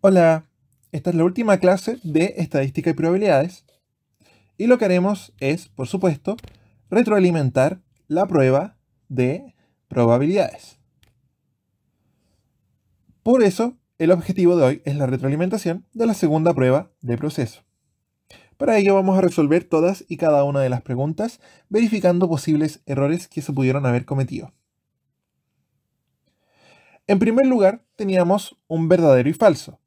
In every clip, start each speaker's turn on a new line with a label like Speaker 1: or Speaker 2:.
Speaker 1: Hola, esta es la última clase de estadística y probabilidades y lo que haremos es, por supuesto, retroalimentar la prueba de probabilidades. Por eso, el objetivo de hoy es la retroalimentación de la segunda prueba de proceso. Para ello vamos a resolver todas y cada una de las preguntas, verificando posibles errores que se pudieron haber cometido. En primer lugar, teníamos un verdadero y falso.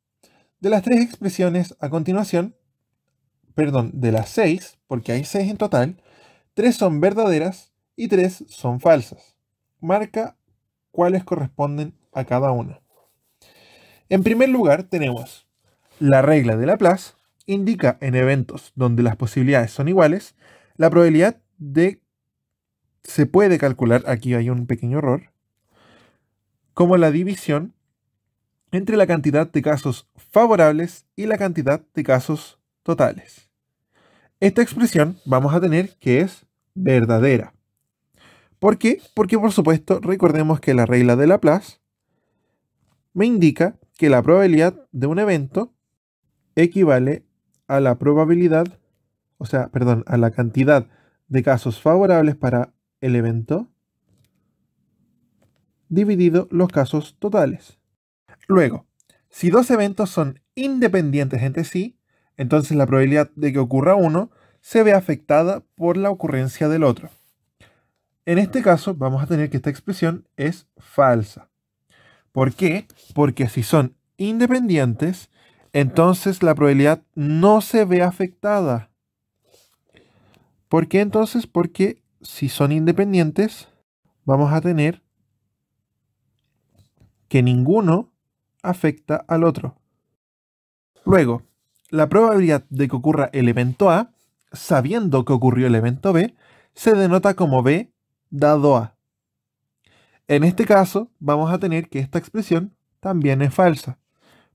Speaker 1: De las tres expresiones a continuación, de las 6, porque hay 6 en total, 3 son verdaderas y 3 son falsas. Marca cuáles corresponden a cada una. En primer lugar tenemos la regla de Laplace, indica en eventos donde las posibilidades son iguales, la probabilidad de, se puede calcular, aquí hay un pequeño error, como la división entre la cantidad de casos favorables y la cantidad de casos totales. Esta expresión vamos a tener que es verdadera. ¿Por qué? Porque por supuesto recordemos que la regla de Laplace me indica que la probabilidad de un evento equivale a la probabilidad, a la cantidad de casos favorables para el evento dividido los casos totales. Luego, si dos eventos son independientes entre sí, entonces la probabilidad de que ocurra uno se ve afectada por la ocurrencia del otro. En este caso, vamos a tener que esta expresión es falsa. ¿Por qué? Porque si son independientes, entonces la probabilidad no se ve afectada. ¿Por qué entonces? Porque si son independientes, vamos a tener que ninguno afecta al otro. Luego, la probabilidad de que ocurra el evento A, sabiendo que ocurrió el evento B, se denota como B dado A. En este caso, vamos a tener que esta expresión también es falsa,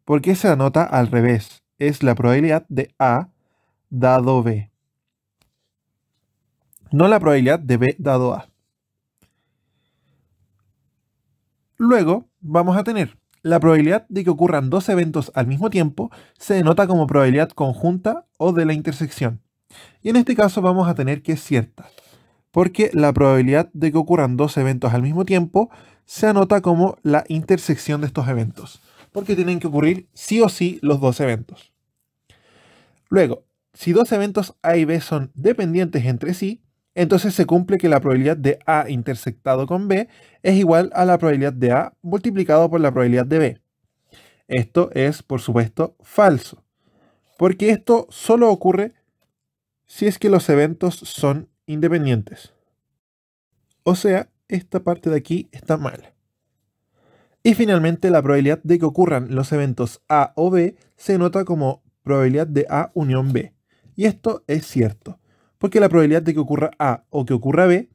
Speaker 1: porque se anota al revés. Es la probabilidad de A dado B, no la probabilidad de B dado A. Luego, vamos a tener la probabilidad de que ocurran dos eventos al mismo tiempo, se denota como probabilidad conjunta o de la intersección. Y en este caso vamos a tener que es cierta, porque la probabilidad de que ocurran dos eventos al mismo tiempo se anota como la intersección de estos eventos, porque tienen que ocurrir sí o sí los dos eventos. Luego, si dos eventos A y B son dependientes entre sí, entonces se cumple que la probabilidad de A intersectado con B es igual a la probabilidad de A multiplicado por la probabilidad de B. Esto es, por supuesto, falso, porque esto solo ocurre si es que los eventos son independientes. O sea, esta parte de aquí está mal. Y finalmente, la probabilidad de que ocurran los eventos A o B se nota como probabilidad de A unión B. Y esto es cierto, porque la probabilidad de que ocurra A o que ocurra B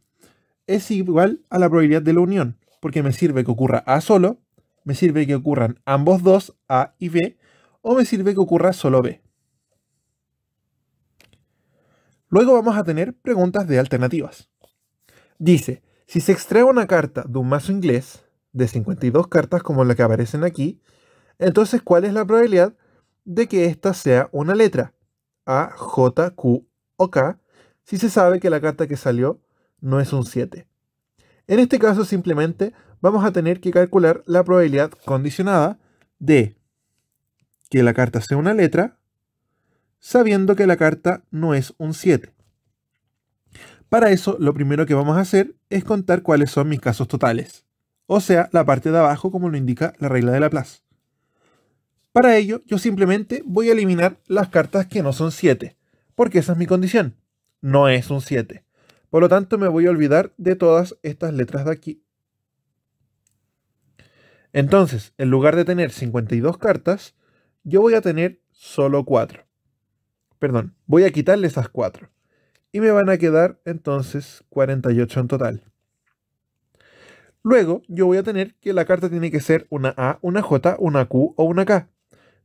Speaker 1: es igual a la probabilidad de la unión, porque me sirve que ocurra A solo, me sirve que ocurran ambos dos, A y B, o me sirve que ocurra solo B. Luego vamos a tener preguntas de alternativas. Dice, si se extrae una carta de un mazo inglés, de 52 cartas como la que aparecen aquí, entonces ¿cuál es la probabilidad de que esta sea una letra? A, J, Q o K, si se sabe que la carta que salió no es un 7. En este caso simplemente vamos a tener que calcular la probabilidad condicionada de que la carta sea una letra, sabiendo que la carta no es un 7. Para eso, lo primero que vamos a hacer es contar cuáles son mis casos totales, o sea, la parte de abajo como lo indica la regla de Laplace. Para ello, yo simplemente voy a eliminar las cartas que no son 7, porque esa es mi condición, no es un 7. Por lo tanto, me voy a olvidar de todas estas letras de aquí. Entonces, en lugar de tener 52 cartas, yo voy a tener solo 4. Perdón, voy a quitarle esas 4. Y me van a quedar entonces 48 en total. Luego, yo voy a tener que la carta tiene que ser una A, una J, una Q o una K.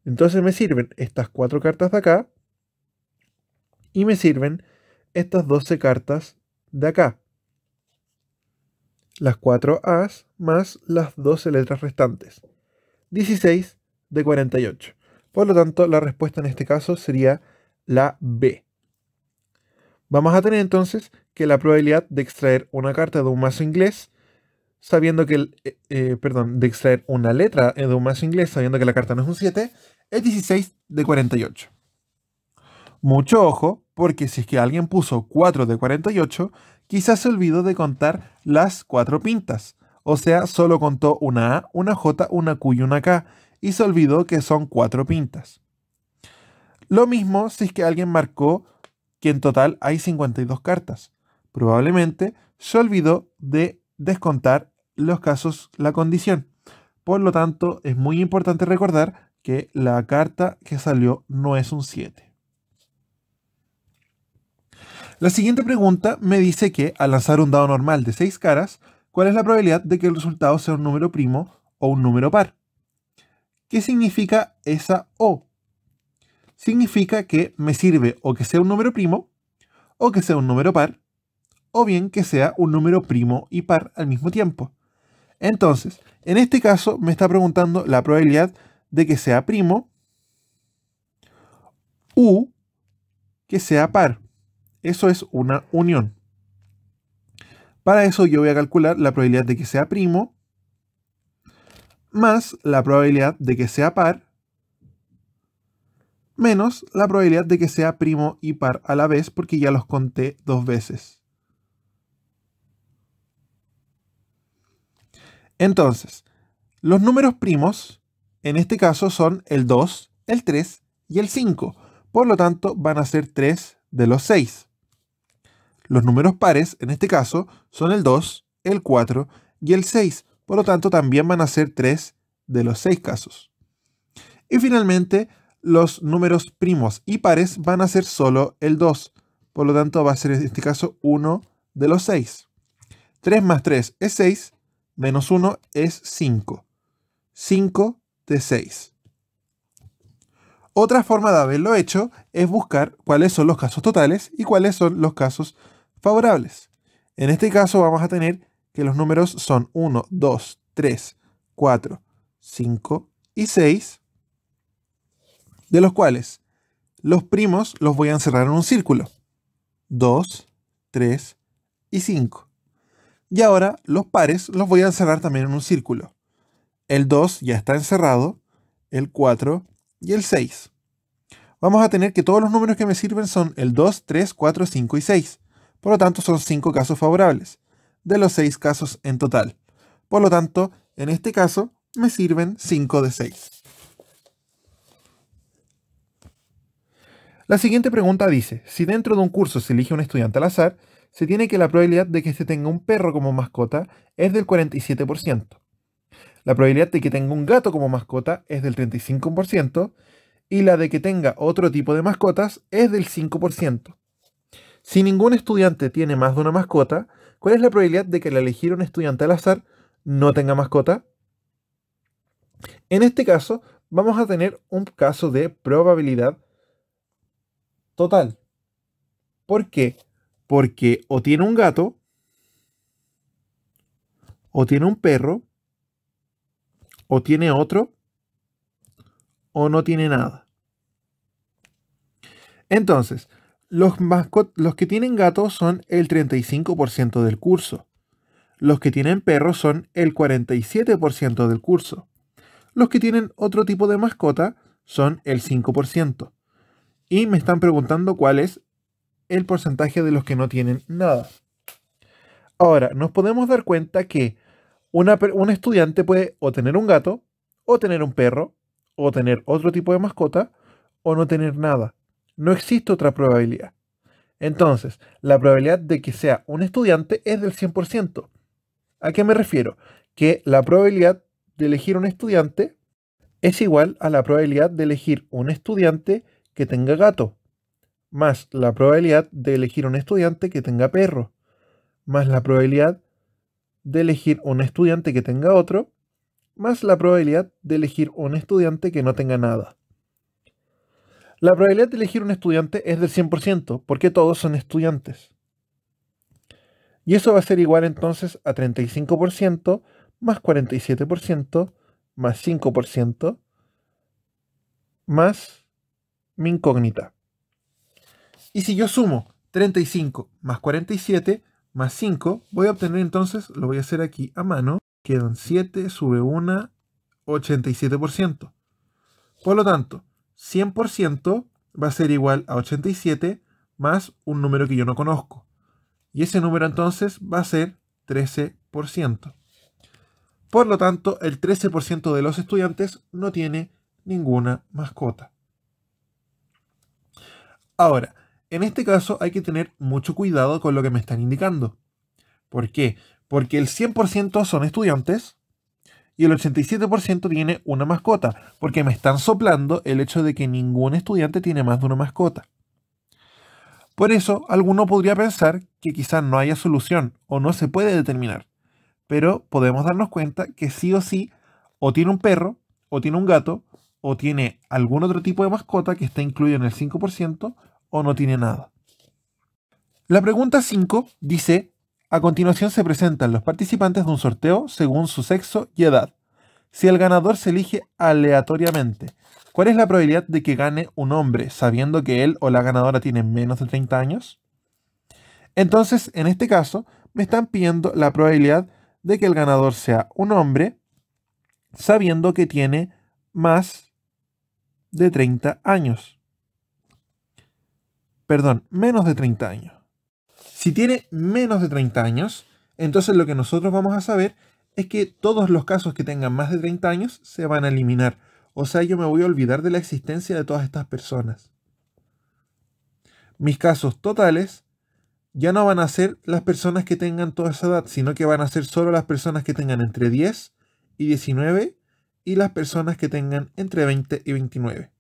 Speaker 1: Entonces me sirven estas 4 cartas de acá y me sirven estas 12 cartas de acá. Las 4 A's más las 12 letras restantes. 16 de 48. Por lo tanto, la respuesta en este caso sería la B. Vamos a tener entonces que la probabilidad de extraer una carta de un mazo inglés, sabiendo que de extraer una letra de un mazo inglés, sabiendo que la carta no es un 7, es 16 de 48. Mucho ojo, porque si es que alguien puso 4 de 48, quizás se olvidó de contar las 4 pintas. O sea, solo contó una A, una J, una Q y una K, y se olvidó que son 4 pintas. Lo mismo si es que alguien marcó que en total hay 52 cartas. Probablemente se olvidó de descontar los casos, la condición. Por lo tanto, es muy importante recordar que la carta que salió no es un 7. La siguiente pregunta me dice que al lanzar un dado normal de 6 caras, ¿cuál es la probabilidad de que el resultado sea un número primo o un número par? ¿Qué significa esa O? Significa que me sirve o que sea un número primo, o que sea un número par, o bien que sea un número primo y par al mismo tiempo. Entonces, en este caso me está preguntando la probabilidad de que sea primo u que sea par. Eso es una unión. Para eso yo voy a calcular la probabilidad de que sea primo más la probabilidad de que sea par menos la probabilidad de que sea primo y par a la vez, porque ya los conté 2 veces. Entonces, los números primos en este caso son el 2, el 3 y el 5. Por lo tanto, van a ser 3 de los 6. Los números pares en este caso son el 2, el 4 y el 6. Por lo tanto, también van a ser 3 de los 6 casos. Y finalmente, los números primos y pares van a ser solo el 2. Por lo tanto, va a ser en este caso 1 de los 6. 3 más 3 es 6, menos 1 es 5. 5 de 6. Otra forma de haberlo hecho es buscar cuáles son los casos totales y cuáles son los casos favorables. En este caso vamos a tener que los números son 1, 2, 3, 4, 5 y 6, de los cuales los primos los voy a encerrar en un círculo. 2, 3 y 5. Y ahora los pares los voy a encerrar también en un círculo. El 2 ya está encerrado, el 4 y el 6. Vamos a tener que todos los números que me sirven son el 2, 3, 4, 5 y 6. Por lo tanto, son 5 casos favorables, de los 6 casos en total. Por lo tanto, en este caso, me sirven 5 de 6. La siguiente pregunta dice, si dentro de un curso se elige un estudiante al azar, se tiene que la probabilidad de que éste tenga un perro como mascota es del 47%. La probabilidad de que tenga un gato como mascota es del 35%, y la de que tenga otro tipo de mascotas es del 5%. Si ningún estudiante tiene más de una mascota, ¿cuál es la probabilidad de que al elegir un estudiante al azar no tenga mascota? En este caso, vamos a tener un caso de probabilidad total. ¿Por qué? Porque o tiene un gato, o tiene un perro, o tiene otro, o no tiene nada. Entonces, los que tienen gatos son el 35% del curso. Los que tienen perros son el 47% del curso. Los que tienen otro tipo de mascota son el 5%. Y me están preguntando cuál es el porcentaje de los que no tienen nada. Ahora, nos podemos dar cuenta que un estudiante puede o tener un gato, o tener un perro, o tener otro tipo de mascota, o no tener nada. No existe otra probabilidad. Entonces, la probabilidad de que sea un estudiante es del 100%. ¿A qué me refiero? Que la probabilidad de elegir un estudiante es igual a la probabilidad de elegir un estudiante que tenga gato, más la probabilidad de elegir un estudiante que tenga perro, más la probabilidad de elegir un estudiante que tenga otro, más la probabilidad de elegir un estudiante que no tenga nada. La probabilidad de elegir un estudiante es del 100%, porque todos son estudiantes. Y eso va a ser igual entonces a 35% más 47% más 5% más mi incógnita. Y si yo sumo 35 más 47 más 5, voy a obtener entonces, lo voy a hacer aquí a mano, quedan 7, sube 1, 87%. Por lo tanto, 100% va a ser igual a 87 más un número que yo no conozco. Y ese número entonces va a ser 13%. Por lo tanto, el 13% de los estudiantes no tiene ninguna mascota. Ahora, en este caso hay que tener mucho cuidado con lo que me están indicando. ¿Por qué? Porque el 100% son estudiantes y el 87% tiene una mascota, porque me están soplando el hecho de que ningún estudiante tiene más de una mascota. Por eso, alguno podría pensar que quizás no haya solución o no se puede determinar, pero podemos darnos cuenta que sí o sí, o tiene un perro, o tiene un gato, o tiene algún otro tipo de mascota que está incluido en el 5%, o no tiene nada. La pregunta 5 dice: a continuación se presentan los participantes de un sorteo según su sexo y edad. Si el ganador se elige aleatoriamente, ¿cuál es la probabilidad de que gane un hombre sabiendo que él o la ganadora tiene menos de 30 años? Entonces, en este caso, me están pidiendo la probabilidad de que el ganador sea un hombre sabiendo que tiene más de 30 años. Perdón, menos de 30 años. Si tiene menos de 30 años, entonces lo que nosotros vamos a saber es que todos los casos que tengan más de 30 años se van a eliminar. O sea, yo me voy a olvidar de la existencia de todas estas personas. Mis casos totales ya no van a ser las personas que tengan toda esa edad, sino que van a ser solo las personas que tengan entre 10 y 19 y las personas que tengan entre 20 y 29.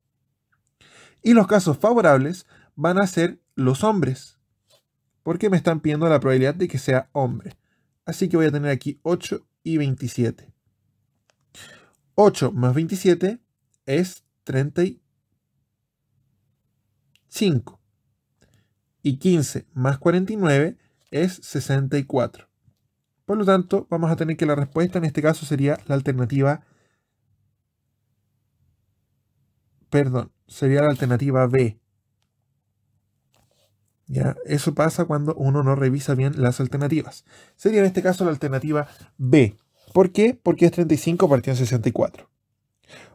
Speaker 1: Y los casos favorables van a ser los hombres, porque me están pidiendo la probabilidad de que sea hombre. Así que voy a tener aquí 8 y 27. 8 más 27 es 35. Y 15 más 49 es 64. Por lo tanto, vamos a tener que la respuesta en este caso sería la alternativa... sería la alternativa B. ¿Ya? Eso pasa cuando uno no revisa bien las alternativas. Sería en este caso la alternativa B. ¿Por qué? Porque es 35 partido en 64.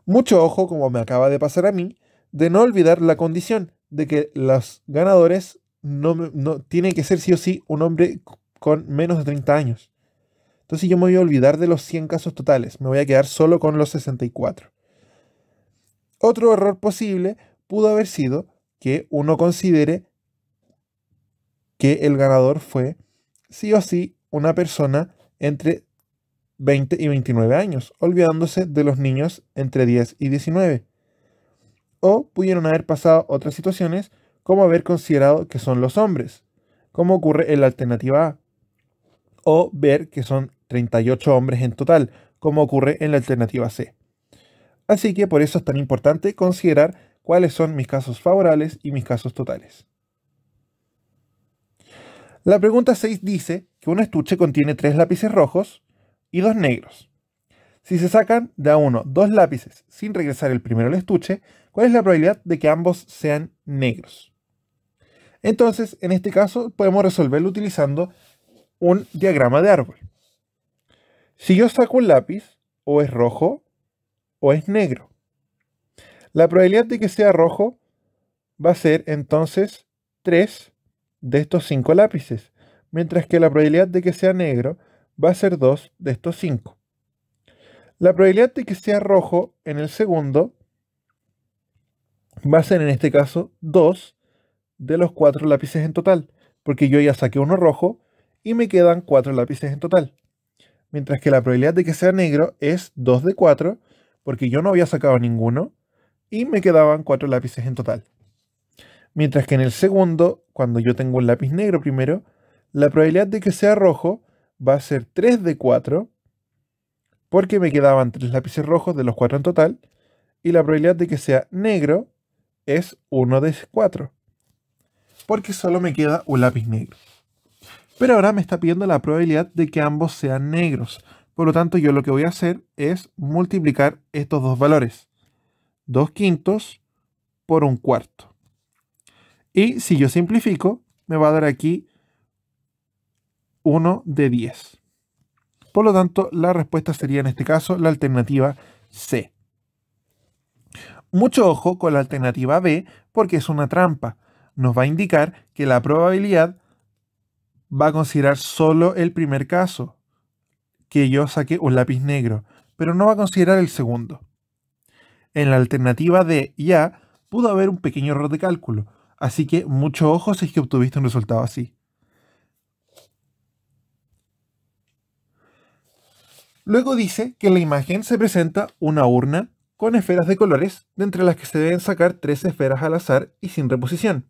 Speaker 1: Mucho ojo, como me acaba de pasar a mí, de no olvidar la condición de que los ganadores no tienen que ser sí o sí un hombre con menos de 30 años. Entonces yo me voy a olvidar de los 100 casos totales. Me voy a quedar solo con los 64. Otro error posible pudo haber sido que uno considere que el ganador fue sí o sí una persona entre 20 y 29 años, olvidándose de los niños entre 10 y 19. O pudieron haber pasado otras situaciones, como haber considerado que son los hombres, como ocurre en la alternativa A. O ver que son 38 hombres en total, como ocurre en la alternativa C. Así que por eso es tan importante considerar cuáles son mis casos favorables y mis casos totales. La pregunta 6 dice que un estuche contiene 3 lápices rojos y 2 negros. Si se sacan de a uno 2 lápices sin regresar el primero al estuche, ¿cuál es la probabilidad de que ambos sean negros? Entonces, en este caso, podemos resolverlo utilizando un diagrama de árbol. Si yo saco un lápiz, o es rojo o es negro. La probabilidad de que sea rojo va a ser entonces 3 de estos 5 lápices, mientras que la probabilidad de que sea negro va a ser 2 de estos 5. La probabilidad de que sea rojo en el segundo va a ser en este caso 2 de los 4 lápices en total, porque yo ya saqué uno rojo y me quedan 4 lápices en total. Mientras que la probabilidad de que sea negro es 2 de 4, porque yo no había sacado ninguno y me quedaban 4 lápices en total. Mientras que en el segundo, cuando yo tengo un lápiz negro primero, la probabilidad de que sea rojo va a ser 3 de 4, porque me quedaban 3 lápices rojos de los 4 en total, y la probabilidad de que sea negro es 1 de 4, porque solo me queda un lápiz negro. Pero ahora me está pidiendo la probabilidad de que ambos sean negros. Por lo tanto, yo lo que voy a hacer es multiplicar estos dos valores. 2/5 por 1/4. Y si yo simplifico, me va a dar aquí 1 de 10. Por lo tanto, la respuesta sería en este caso la alternativa C. Mucho ojo con la alternativa B porque es una trampa. Nos va a indicar que la probabilidad va a considerar solo el primer caso, que yo saqué un lápiz negro, pero no va a considerar el segundo. En la alternativa D y A pudo haber un pequeño error de cálculo, así que mucho ojo si es que obtuviste un resultado así. Luego dice que en la imagen se presenta una urna con esferas de colores, de entre las que se deben sacar 3 esferas al azar y sin reposición.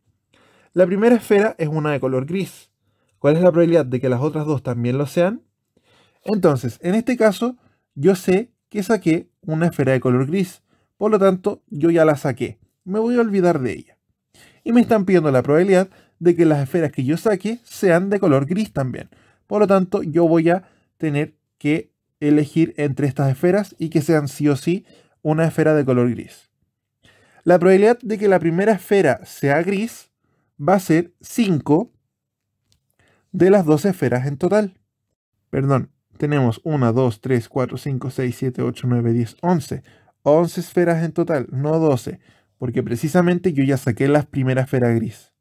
Speaker 1: La primera esfera es una de color gris. ¿Cuál es la probabilidad de que las otras dos también lo sean? Entonces, en este caso, yo sé que saqué una esfera de color gris. Por lo tanto, yo ya la saqué. Me voy a olvidar de ella. Y me están pidiendo la probabilidad de que las esferas que yo saque sean de color gris también. Por lo tanto, yo voy a tener que elegir entre estas esferas y que sean sí o sí una esfera de color gris. La probabilidad de que la primera esfera sea gris va a ser 5 de las 12 esferas en total. Perdón, tenemos 1, 2, 3, 4, 5, 6, 7, 8, 9, 10, 11. 11 esferas en total, no 12, porque precisamente yo ya saqué la primera esfera gris.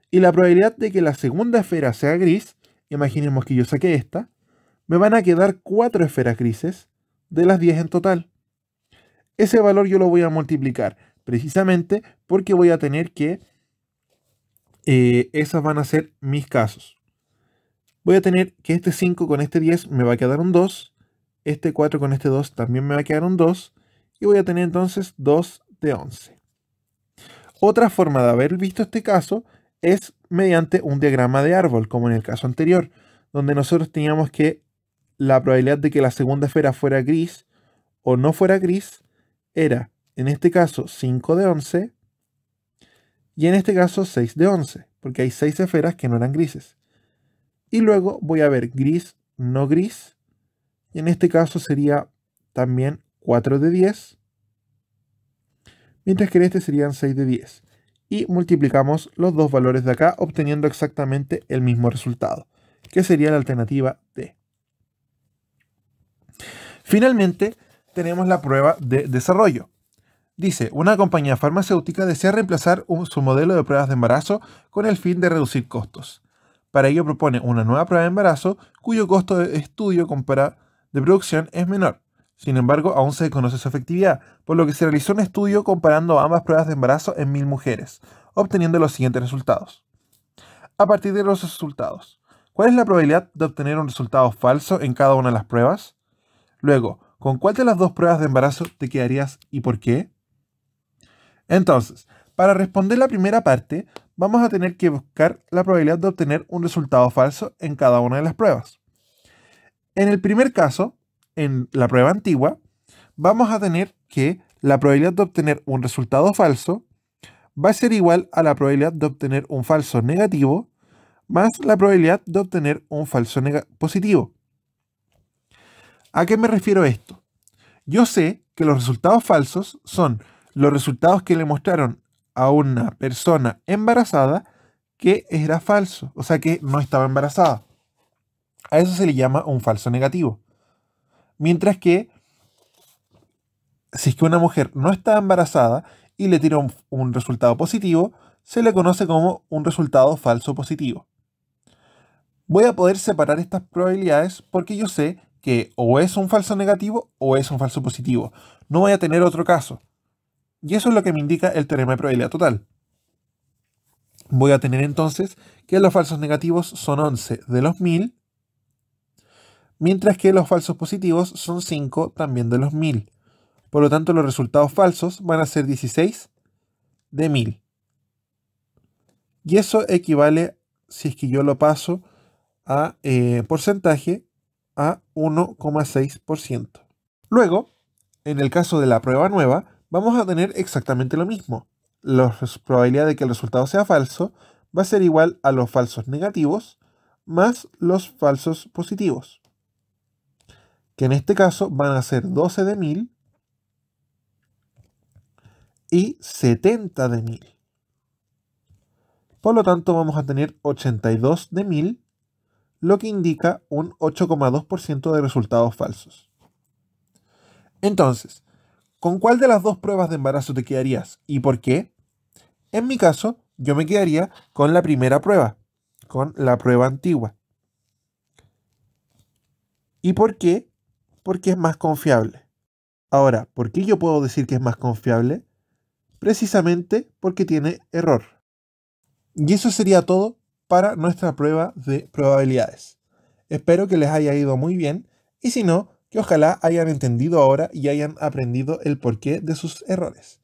Speaker 1: Y la probabilidad de que la segunda esfera sea gris, imaginemos que yo saqué esta, me van a quedar 4 esferas grises de las 10 en total. Ese valor yo lo voy a multiplicar, precisamente porque voy a tener que esas van a ser mis casos. Voy a tener que este 5 con este 10 me va a quedar un 2, este 4 con este 2 también me va a quedar un 2, y voy a tener entonces 2 de 11. Otra forma de haber visto este caso es mediante un diagrama de árbol, como en el caso anterior, donde nosotros teníamos que la probabilidad de que la segunda esfera fuera gris o no fuera gris era, en este caso, 5 de 11 y en este caso 6 de 11, porque hay 6 esferas que no eran grises. Y luego voy a ver gris, no gris, y en este caso sería también 4 de 10, mientras que en este serían 6 de 10. Y multiplicamos los dos valores de acá, obteniendo exactamente el mismo resultado, que sería la alternativa D. Finalmente, tenemos la prueba de desarrollo. Dice, una compañía farmacéutica desea reemplazar su modelo de pruebas de embarazo con el fin de reducir costos. Para ello propone una nueva prueba de embarazo cuyo costo de estudio de producción es menor. Sin embargo, aún se desconoce su efectividad, por lo que se realizó un estudio comparando ambas pruebas de embarazo en 1000 mujeres, obteniendo los siguientes resultados. A partir de los resultados, ¿cuál es la probabilidad de obtener un resultado falso en cada una de las pruebas? Luego, ¿con cuál de las dos pruebas de embarazo te quedarías y por qué? Entonces, para responder la primera parte, vamos a tener que buscar la probabilidad de obtener un resultado falso en cada una de las pruebas. En el primer caso, en la prueba antigua, vamos a tener que la probabilidad de obtener un resultado falso va a ser igual a la probabilidad de obtener un falso negativo más la probabilidad de obtener un falso positivo. ¿A qué me refiero esto? Yo sé que los resultados falsos son los resultados que le mostraron a una persona embarazada que era falso, o sea que no estaba embarazada. A eso se le llama un falso negativo. Mientras que si es que una mujer no está embarazada y le tira un resultado positivo, se le conoce como un resultado falso positivo. Voy a poder separar estas probabilidades porque yo sé que o es un falso negativo o es un falso positivo. No voy a tener otro caso. Y eso es lo que me indica el teorema de probabilidad total. Voy a tener entonces que los falsos negativos son 11 de los 1000, mientras que los falsos positivos son 5 también de los 1000. Por lo tanto, los resultados falsos van a ser 16 de 1000. Y eso equivale, si es que yo lo paso a porcentaje, a 1,6%. Luego, en el caso de la prueba nueva, vamos a tener exactamente lo mismo. La probabilidad de que el resultado sea falso va a ser igual a los falsos negativos más los falsos positivos, que en este caso van a ser 12 de 1000 y 70 de 1000. Por lo tanto, vamos a tener 82 de 1000, lo que indica un 8,2% de resultados falsos. Entonces, ¿con cuál de las dos pruebas de embarazo te quedarías y por qué? En mi caso, yo me quedaría con la primera prueba, con la prueba antigua. ¿Y por qué? Porque es más confiable. Ahora, ¿por qué yo puedo decir que es más confiable? Precisamente porque tiene error. Y eso sería todo para nuestra prueba de probabilidades. Espero que les haya ido muy bien y si no, que ojalá hayan entendido ahora y hayan aprendido el porqué de sus errores.